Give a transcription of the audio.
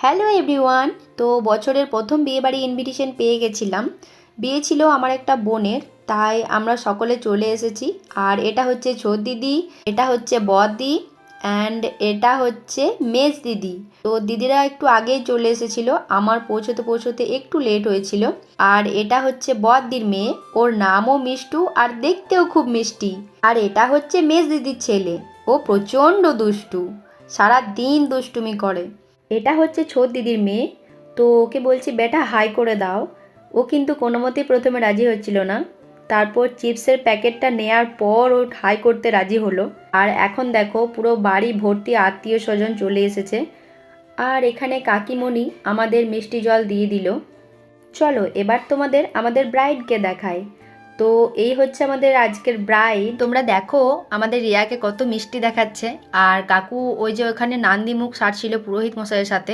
Hello everyone. তো বছরের প্রথম বিয়েবাড়ি ইনভিটেশন পেয়ে গেছিলাম। বিয়ে ছিল আমার একটা বোনের, তাই আমরা সকলে চলে এসেছি। আর এটা হচ্ছে ছোট দিদি, এটা হচ্ছে বড়দি, অ্যান্ড এটা হচ্ছে মেজ দিদি। তো দিদিরা একটু আগেই চলে এসেছিল, আমার পৌঁছতে পৌঁছতে একটু লেট হয়েছিল। আর এটা হচ্ছে বড়দির মেয়ে, ওর নামও মিষ্টু আর দেখতেও খুব মিষ্টি। আর এটা হচ্ছে মেজ দিদির ছেলে, ও প্রচণ্ড দুষ্টু, সারা দিন দুষ্টুমি করে। এটা হচ্ছে ছোট দিদির মেয়ে। তো ওকে বলছি বেটা হাই করে দাও। ও কিন্তু কোনো মতেই প্রথমে রাজি হচ্ছিল না, তারপর চিপসের প্যাকেটটা নেয়ার পর ও হাই করতে রাজি হলো। আর এখন দেখো পুরো বাড়ি ভর্তি আত্মীয় স্বজন চলে এসেছে। আর এখানে কাকিমণি আমাদের মিষ্টি জল দিয়ে দিল। চলো এবার তোমাদের আমাদের ব্রাইডকে দেখাই। তো এই হচ্ছে আমাদের আজকের ব্রাইড। তোমরা দেখো আমাদের রিয়াকে কত মিষ্টি দেখাচ্ছে। আর কাকু ওই যে ওখানে নান্দি মুখ সারছিল পুরোহিত মশাইয়ের সাথে।